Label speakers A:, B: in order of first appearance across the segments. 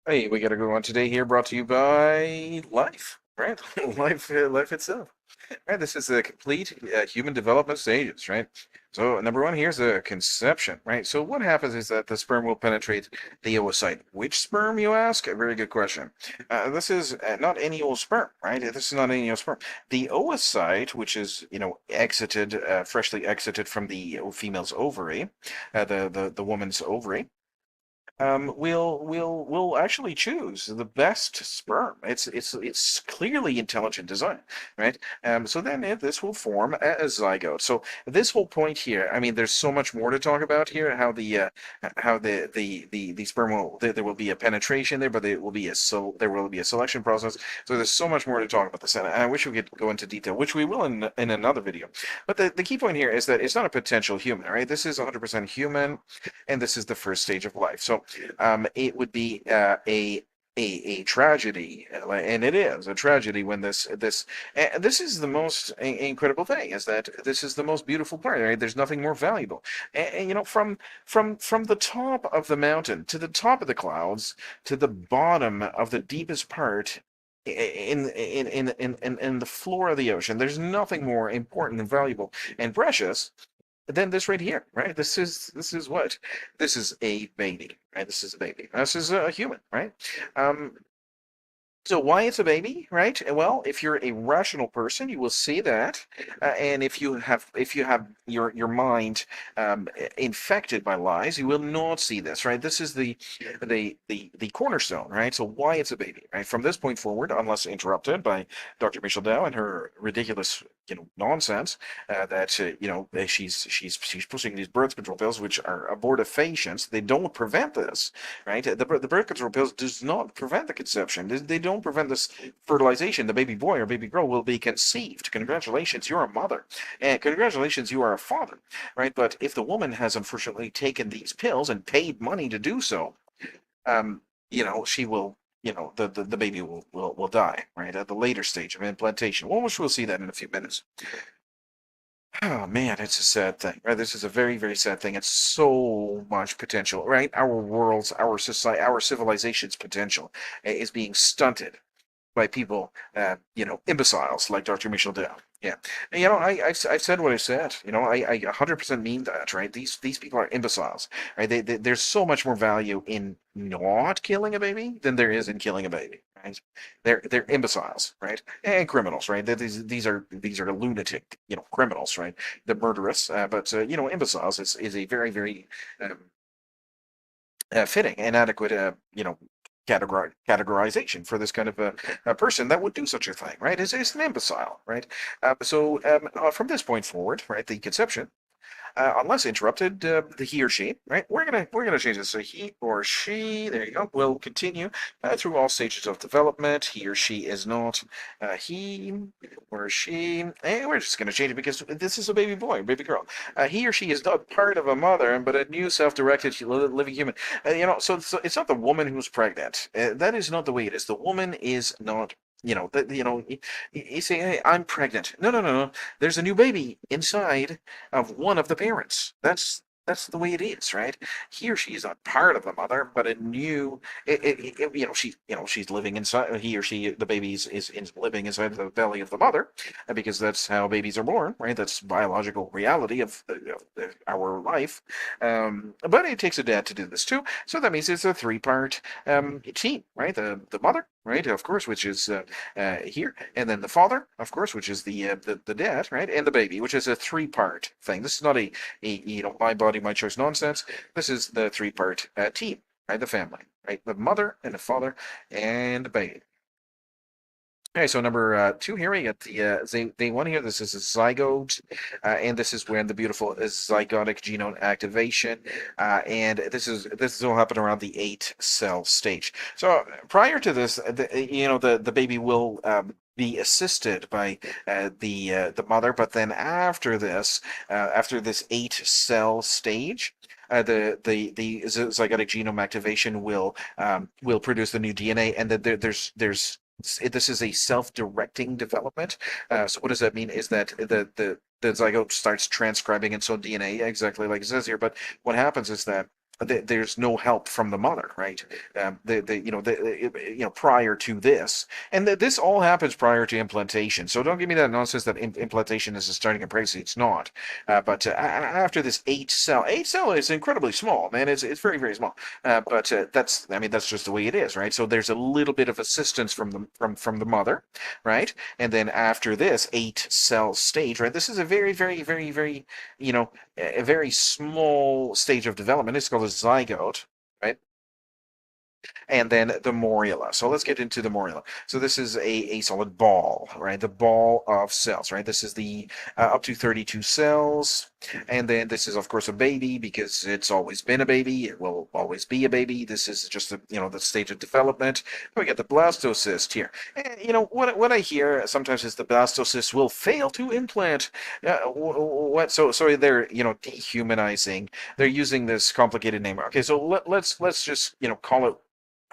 A: Hey, we got a good one today here, brought to you by Life, right? Life itself. Right, this is the complete human development stages, right? So number one here is a conception, right? So what happens is that the sperm will penetrate the oocyte. Which sperm, you ask? A very good question. This is not any old sperm, right? This is not any old sperm. The oocyte, which is, exited, freshly exited from the female's ovary, the woman's ovary, we'll actually choose the best sperm. It's clearly intelligent design, right? So then this will form a zygote. So this whole point here, I mean, there's so much more to talk about here. How the sperm will there will be a penetration there, but there will be a selection process. So there's so much more to talk about this, and I wish we could go into detail, which we will in another video. But the key point here is that it's not a potential human, right? This is 100% human, and this is the first stage of life. So it would be a tragedy, and it is a tragedy when this is the most incredible thing, is that this is the most beautiful part. Right? There's nothing more valuable, and from the top of the mountain to the top of the clouds to the bottom of the deepest part. In the floor of the ocean, there's nothing more important and valuable and precious than this right here, right? This is what? This is a baby, right? This is a baby. This is a human, right? Um, so why it's a baby, right? Well, if you're a rational person, you will see that, and if you have your mind infected by lies, you will not see this, right? This is the cornerstone, right? So why it's a baby, right? From this point forward, unless interrupted by Dr. Michelle Dow and her ridiculous, nonsense she's pushing these birth control pills, which are abortifacients. They don't prevent this, right? The birth control pills does not prevent the conception. They don't prevent this fertilization. The baby boy or baby girl will be conceived. Congratulations, you're a mother. And congratulations, you are a father, right? But if the woman has unfortunately taken these pills and paid money to do so, she will, the baby will die, right? At the later stage of implantation. Well, we'll see that in a few minutes. Oh man, it's a sad thing, right? This is a very, very sad thing. It's so much potential, right? Our world's, our society, our civilization's potential is being stunted by people, imbeciles like Dr. Michel Dow. Yeah, and, I've said what I said. I 100% mean that, right? These people are imbeciles, right? There's so much more value in not killing a baby than there is in killing a baby, right? They're imbeciles, right? And criminals, right? These are lunatic, criminals, right? The murderous, but imbeciles is a very, very um, fitting and adequate, categorization for this kind of a person that would do such a thing, right? Is an imbecile, right? From this point forward, right, the conception, unless interrupted, the he or she, right? We're gonna change this. So he or she, there you go, will continue through all stages of development. He or she is not he or she. And we're just gonna change it because this is a baby boy, baby girl. He or she is not part of a mother, but a new self-directed living human. So it's not the woman who's pregnant. That is not the way it is. The woman is not. You say, "Hey, I'm pregnant." No, no, no, no. There's a new baby inside of one of the parents. That's the way it is, right? He or she is not part of the mother, but a new, she's living inside. He or she, the baby is living inside the belly of the mother, because that's how babies are born, right? That's biological reality of our life. But it takes a dad to do this too, so that means it's a three-part team, right? The mother, right, of course, which is here, and then the father, of course, which is the dad, right, and the baby, which is a three-part thing. This is not a my body, my choice nonsense. This is the three-part team, right, the family, right, the mother and the father and the baby. Okay, so number two here, we got the one here. This is a zygote, and this is when the beautiful zygotic genome activation, and this will happen around the 8-cell stage. So prior to this, the baby will be assisted by the mother, but then after this 8-cell stage. The zygotic genome activation will produce the new DNA, and that this is a self-directing development. So what does that mean? Is that the zygote starts transcribing its own DNA exactly like it says here. But what happens is that there's no help from the mother, right? Prior to this, and this all happens prior to implantation. So don't give me that nonsense that implantation is starting a pregnancy. It's not. But after this eight cell is incredibly small, man. It's very very small. But that's I mean that's just the way it is, right? So there's a little bit of assistance from the mother, right? And then after this 8 cell stage, right? This is a very very very very a very small stage of development. It's called a zygote, right? And then the morula. So let's get into the morula. So this is a solid ball, right? The ball of cells, right? This is the up to 32 cells. And then this is, of course, a baby because it's always been a baby. It will always be a baby. This is just the stage of development. We get the blastocyst here. And, what I hear sometimes is the blastocyst will fail to implant. What? So they're, dehumanizing. They're using this complicated name. Okay, so let's just, call it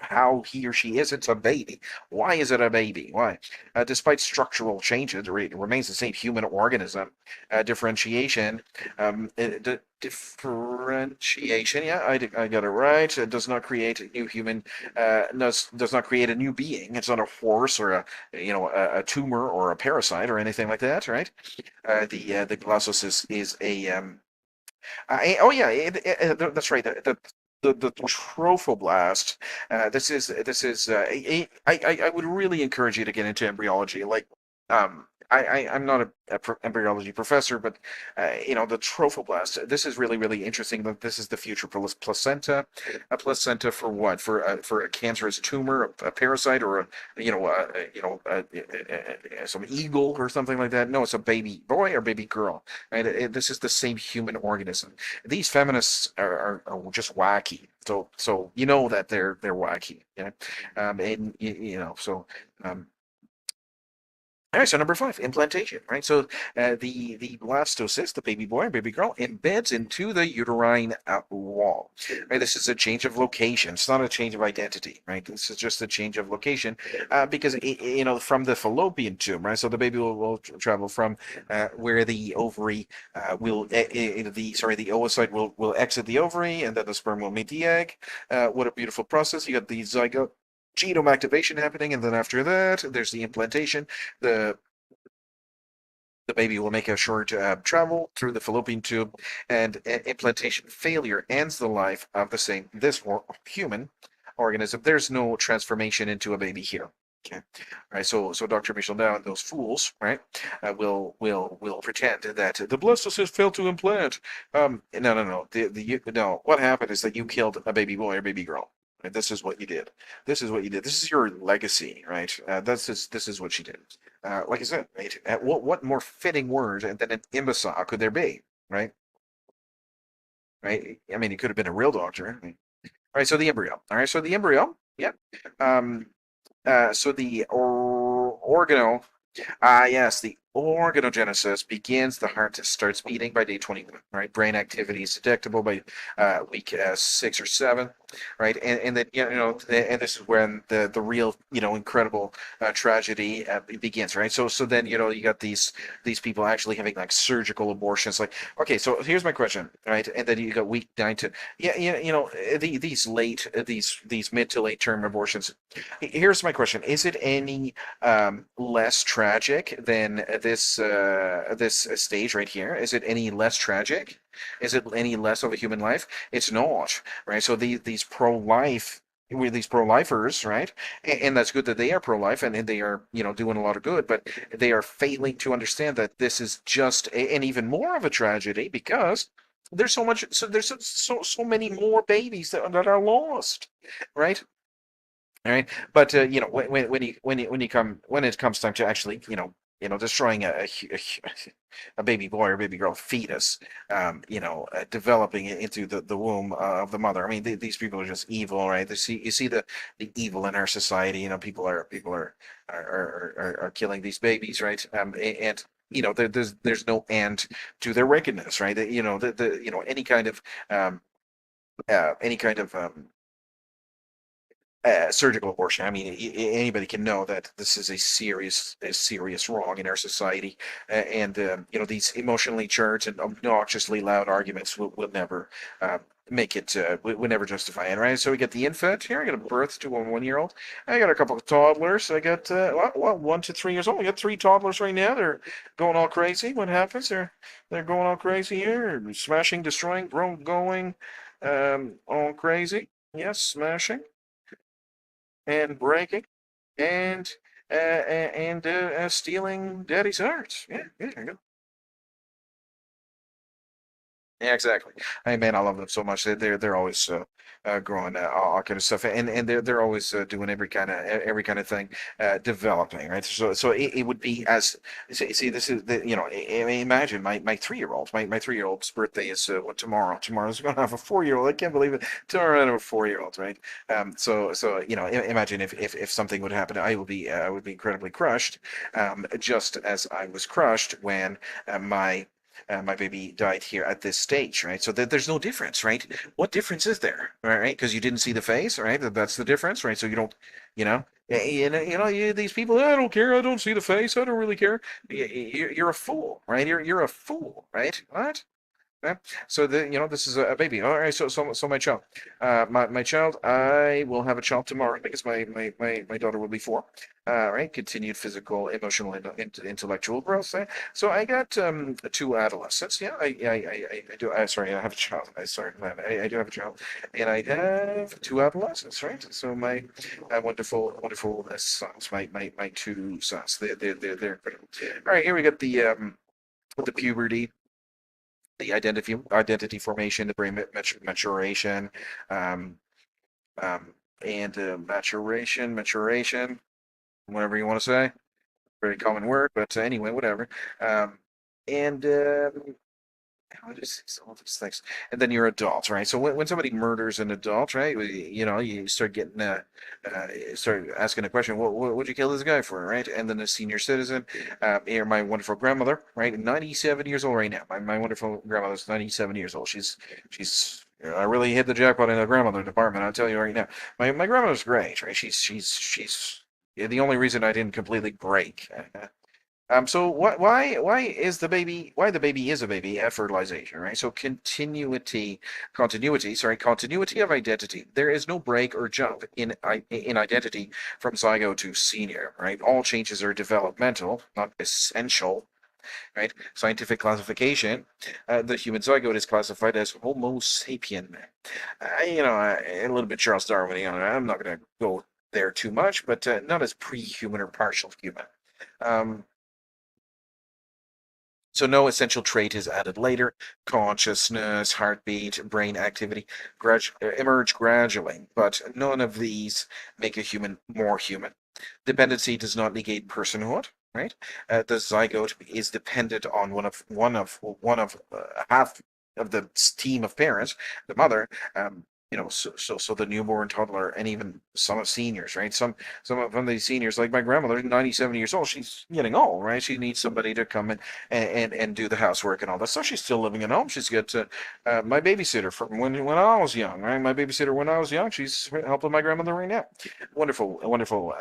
A: how he or she is. It's a baby. Why is it a baby? Why? Despite structural changes, it remains the same human organism. Differentiation, differentiation. Yeah, I got it right. It does not create a new human. Does not create a new being. It's not a horse or a tumor or a parasite or anything like that, right? The glossosis is a oh yeah, that's right. The trophoblast. I would really encourage you to get into embryology. Like, I'm not a embryology professor, but the trophoblast. This is really really interesting. That this is the future placenta. A placenta for what? For a cancerous tumor, a parasite, or some eagle or something like that. No, it's a baby boy or baby girl. Right? This is the same human organism. These feminists are just wacky. So you know that they're wacky. Yeah. And so. All right, so number 5, implantation, right? So the blastocyst, the baby boy or baby girl, embeds into the uterine wall. Right, this is a change of location. It's not a change of identity, right? This is just a change of location because from the fallopian tube, right? So the baby will travel from where the ovary the oocyte will exit the ovary, and then the sperm will meet the egg. What a beautiful process! You got the zygote genome activation happening, and then after that, there's the implantation. The the baby will make a short travel through the fallopian tube, and implantation failure ends the life of this human organism. There's no transformation into a baby here. Okay, all right. So Dr. Michel and those fools, right, will pretend that the blastocyst failed to implant. No. No. What happened is that you killed a baby boy or baby girl. Right? This is what you did. This is what you did. This is your legacy, right? This is what she did. Like I said, right? What more fitting word than an imbecile could there be, right? Right? I mean, it could have been a real doctor. Right? All right. So the embryo. All right. So the embryo. Yeah. Um. So the organo. Yes, the organogenesis begins. The heart starts beating by day 21. Right, brain activity is detectable by week 6 or 7. Right, and then and this is when the real incredible tragedy begins. Right, so then you got these people actually having like surgical abortions. Like, okay, so here's my question. Right, and then you got week 9 to these mid to late term abortions. Here's my question: is it any less tragic than this stage right here? Is it any less tragic? Is it any less of a human life? It's not, right? So these pro-life with these pro-lifers, right? And that's good that they are pro-life and they are doing a lot of good, but they are failing to understand that this is just an even more of a tragedy because there's so many more babies that are lost, right? All right, but when it comes time to actually destroying a baby boy or baby girl fetus, developing it into the womb of the mother. I mean, these people are just evil, right? You see the evil in our society. People are killing these babies, right? And there's no end to their wickedness, right? Any kind of surgical abortion. I mean, anybody can know that this is a serious wrong in our society, and these emotionally charged and obnoxiously loud arguments will never make it would never justify it, right? So we get the infant here. I got a birth to a 1 year old. I got a couple of toddlers. I got 1 to 3 years old. I got three toddlers right now. They're going all crazy. What happens? They're going all crazy here, smashing, destroying, going all crazy. Yes, smashing and breaking and stealing daddy's hearts. Yeah, yeah, there you go. Yeah, exactly. Hey man, I love them so much. They're always growing all kind of stuff, and they're always doing every kind of thing, developing, right? So it would be as see this is the imagine my 3 year old my 3 year old's birthday is what tomorrow. Tomorrow's going to have a 4 year old. I can't believe it. Tomorrow I have a 4 year old, right? So imagine if something would happen, I would be incredibly crushed, just as I was crushed when my baby died here at this stage, right? So there's no difference, right? What difference is there, right? Because you didn't see the face, right? That's the difference, right? So you don't, you know, these people. I don't care. I don't see the face. I don't really care. You're a fool, right? You're a fool, right? What? Yeah. So this is a baby. All right. So my child, my child, I will have a child tomorrow because my daughter will be 4. Right. Continued physical, emotional, and intellectual growth. So I got 2 adolescents. Yeah. I do. Sorry, I have a child. I do have a child, and I have 2 adolescents. Right. So my wonderful sons. My 2 sons. They're incredible. All right. Here we got the puberty, the identity formation, the brain maturation, um, and maturation, whatever you want to say. Very common word, but anyway, whatever. Um, and how does all these things? And then you're adults, right? So when somebody murders an adult, right? You start getting start asking a question. What'd you kill this guy for, right? And then a senior citizen, here my wonderful grandmother, right? 97 years old right now. My wonderful grandmother's 97 years old. She's I really hit the jackpot in the grandmother department. I'll tell you right now. My grandmother's great, right? She's the only reason I didn't completely break. So why the baby is a baby at fertilization, right? So continuity of identity. There is no break or jump in identity from zygote to senior, right? All changes are developmental, not essential, right? Scientific classification, the human zygote is classified as Homo sapien. A little bit Charles Darwinian. I'm not going to go there too much, but not as pre-human or partial human. Um, So no essential trait is added later. Consciousness, heartbeat, brain activity emerge gradually, but none of these make a human more human. Dependency does not negate personhood, right? The zygote is dependent on half of the team of parents, the mother. So the newborn, toddler, and even some of seniors, right? Some of these seniors, like my grandmother, 97 years old, she's getting old, right? She needs somebody to come in and do the housework and all that. So she's still living at home. She's got my babysitter from when I was young, right? My babysitter when I was young, she's helping my grandmother right now. Wonderful wonderful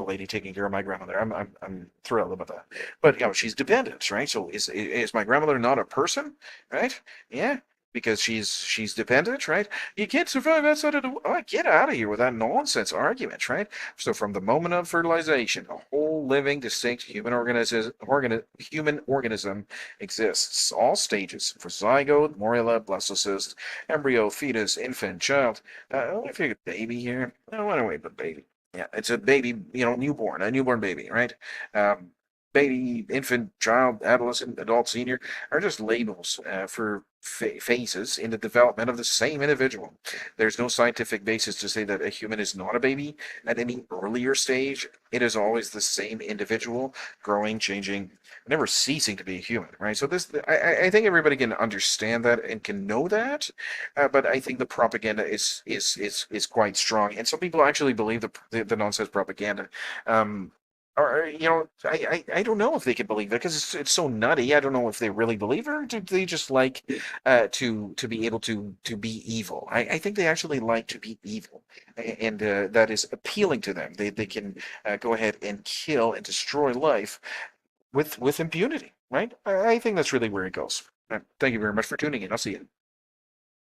A: lady taking care of my grandmother. I'm thrilled about that. But she's dependent, right? So is my grandmother not a person, right? Yeah, because she's dependent, right? You can't survive outside of the. Oh, get out of here with that nonsense argument, right? So from the moment of fertilization, a whole living, distinct human organism exists. All stages: for zygote, morula, blastocyst, embryo, fetus, infant, child. If you're a baby here, no, why don't we put baby? Yeah, it's a baby, newborn, a newborn baby, right? Um, Baby, infant, child, adolescent, adult, senior are just labels for phases in the development of the same individual. There's no scientific basis to say that a human is not a baby at any earlier stage. It is always the same individual, growing, changing, never ceasing to be a human, right? So I think everybody can understand that and can know that, but I think the propaganda is quite strong, and some people actually believe the nonsense propaganda. Or I don't know if they can believe it because it's so nutty. I don't know if they really believe it, or do they just like to be able to be evil. I think they actually like to be evil, and that is appealing to them. They can go ahead and kill and destroy life with impunity, right? I think that's really where it goes. Thank you very much for tuning in. I'll see you.